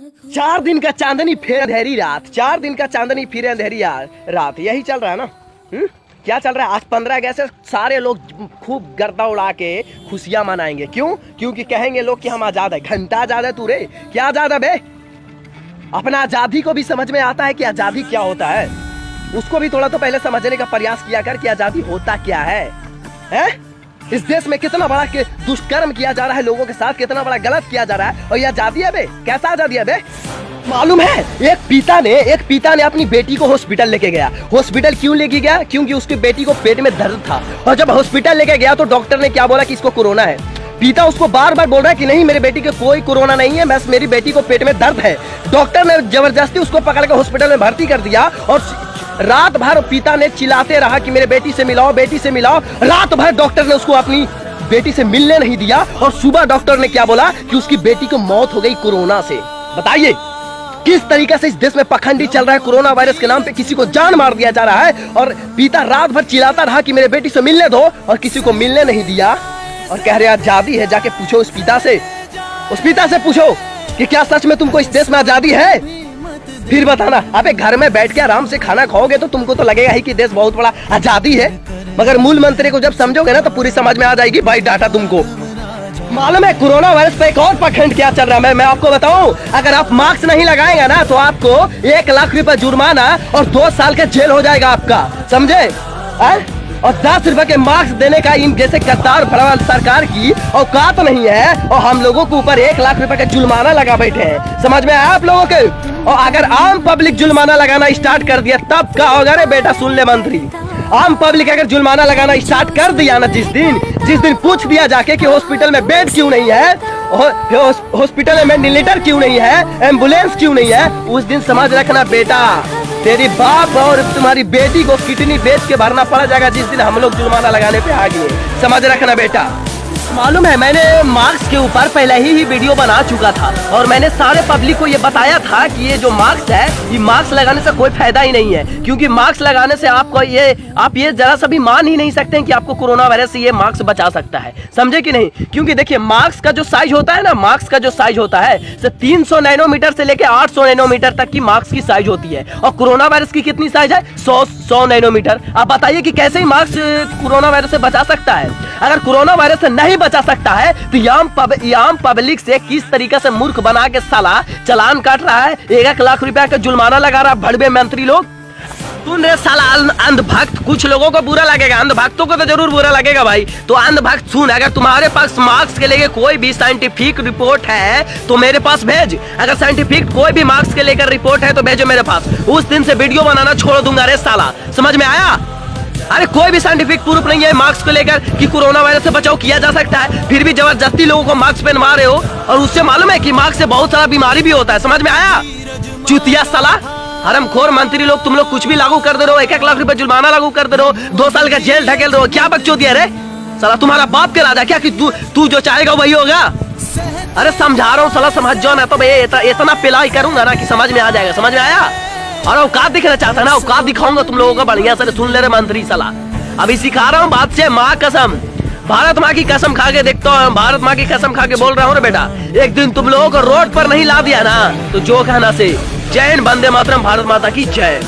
4 दिन का चांदनी फिर अंधेरी रात, 4 दिन का चांदनी फिर अंधेरी रात, यही चल रहा है ना। क्या चल रहा है? आज 15 अगस्त से सारे लोग खूब गर्दा उड़ा के खुशियां मनाएंगे। क्यों? क्योंकि कहेंगे लोग कि हम आजाद है। घंटा आजाद है तू रे, क्या आजाद है बे? अपना आजादी को भी समझ में आता है कि आजादी क्या होता है। उसको भी थोड़ा तो पहले समझने का प्रयास किया कर कि आजादी होता क्या है? इस देश में कितना बड़ा दुष्कर्म किया जा रहा है लोगों के साथ, कितना बड़ा गलत किया जा रहा है, और ये आजादी है बे? कैसा आजादी है बे? मालूम है एक पिता ने अपनी बेटी को हॉस्पिटल लेके गया। हॉस्पिटल क्यों लेके गया? क्योंकि उसकी बेटी को पेट में दर्द था, और जब हॉस्पिटल लेके गया तो डॉक्टर ने क्या बोला कि इसको कोरोना है। पिता उसको बार बार बोल रहा है कि नहीं, मेरे बेटी को कोई कोरोना नहीं है, बस मेरी बेटी को पेट में दर्द है। डॉक्टर ने जबरदस्ती उसको पकड़ के हॉस्पिटल में भर्ती कर दिया, और रात भर पिता ने चिल्लाते रहा कि मेरे बेटी से मिलाओ, बेटी से मिलाओ। रात भर डॉक्टर ने उसको अपनी बेटी से मिलने नहीं दिया, और सुबह डॉक्टर ने क्या बोला कि उसकी बेटी को मौत हो गई कोरोना से। बताइए किस तरीके से इस देश में पखंडी चल रहा है। कोरोना वायरस के नाम पे किसी को जान मार दिया जा रहा है, और पिता रात भर चिल्लाता रहा कि मेरे बेटी से मिलने दो, और किसी को मिलने नहीं दिया, और कह रहे आजादी है। जाके पूछो उस पिता से पूछो कि क्या सच में तुमको इस देश में आजादी है? फिर बताना। अबे घर में बैठ के आराम से खाना खाओगे तो तुमको तो लगेगा ही कि देश बहुत बड़ा आजादी है, मगर मूल मंत्री को जब समझोगे ना तो पूरी समझ में आ जाएगी भाई डाटा तुमको। मालूम है कोरोना वायरस पे एक और पखंड क्या चल रहा है? मैं आपको बताऊं, अगर आप मास्क नहीं लगाएंगे ना तो आपको 1 लाख रुपए जुर्माना और 2 साल का जेल हो जाएगा आपका, समझे? और 10 रुपए के मास्क देने का इन जैसे गद्दार भरवाल सरकार की औकात नहीं है, और हम लोगों के ऊपर 1 लाख रुपए का जुर्माना लगा बैठे हैं। समझ में आया आप लोगों के? और अगर आम पब्लिक जुर्माना लगाना स्टार्ट कर दिया तब क्या होगा रे बेटा? सुन ले मंत्री, आम पब्लिक अगर जुर्माना लगाना स्टार्ट कर दिया ना, जिस दिन पूछ दिया जाके कि हॉस्पिटल में बेड क्यों नहीं है, हॉस्पिटल में वेंटिलेटर क्यों नहीं है, एम्बुलेंस क्यों नहीं है, उस दिन समझ रखना बेटा तेरी बाप और तुम्हारी बेटी को किडनी बेच के भरना पड़ जाएगा, जिस दिन हम लोग जुर्माना लगाने पे आ गए। समझ रखना बेटा। मालूम है मैंने मास्क के ऊपर पहले ही वीडियो बना चुका था, और मैंने सारे पब्लिक को ये बताया था कि ये जो मास्क है, ये मास्क लगाने से कोई फायदा ही नहीं है, क्योंकि मास्क लगाने से आपको आप ये जरा सा भी मान ही नहीं सकते हैं कि आपको कोरोना वायरस से ये मास्क बचा सकता है। समझे कि नहीं? क्योंकि देखिए मास्क का जो साइज होता है ना, मास्क का जो साइज होता है 300 नैनोमीटर से लेकर 800 नैनोमीटर तक की मास्क की साइज होती है, और कोरोना वायरस की कितनी साइज है? 100 नैनोमीटर। आप बताइए कि कैसे ही मास्क कोरोना वायरस से बचा सकता है? अगर कोरोना वायरस से नहीं बचा सकता है तो आम पब्लिक से किस तरीके से मूर्ख बना के साला चालान काट रहा है, 1 लाख रुपया का जुर्माना लगा रहा है भड़वे मंत्री लोग। सुन रहे साला अंधभक्त, कुछ लोगों को बुरा लगेगा, अंधभक्तों को तो जरूर बुरा लगेगा भाई। तो अंधभक्त सुन, अगर तुम्हारे पास मार्क्स के लेके कोई भी साइंटिफिक रिपोर्ट है तो मेरे पास भेज। अगर साइंटिफिक कोई भी मार्क्स के लेकर रिपोर्ट है तो भेजो मेरे पास। उस दिन से वीडियो बनाना छोड़ दूंगा रे साला, समझ में आया? अरे कोई भी साइंटिफिक प्रूफ नहीं है मास्क को लेकर कि कोरोना वायरस से बचाव किया जा सकता है, फिर भी जबरदस्ती लोगों को मास्क पहनवा रहे हो, और उससे मालूम है कि मास्क से बहुत सारा बीमारी भी होता है। समझ में आया? चुतिया साला, हरामखोर मंत्री लोग, तुम लोग कुछ भी लागू कर दे रहे हो, 1 लाख रुपए जुर्माना लागू कर दे रहे हो, 2 साल का जेल ढकेल रहे हो। क्या बकचोदी है रे साला? तुम्हारा बाप के राजा क्या कि तू जो चाहेगा वही होगा? अरे समझा रहा हूँ साला, समझ जाओ ना तो इतना पिलाई करूंगा ना कि समझ में आ जाएगा। समझ में आया? और औकात दिखना चाहता है ना, औकात दिखाऊंगा तुम लोगों को बढ़िया से। सुन ले रे मंत्री साला, अभी सिखा रहा हूँ बात से, माँ कसम, भारत माँ की कसम खा के देखता हूँ, भारत माँ की कसम खा के बोल रहा हूँ रे बेटा। एक दिन तुम लोगों को रोड पर नहीं ला दिया ना तो जो कहना से। जय हिंद, वंदे मातरम, भारत माता की जय।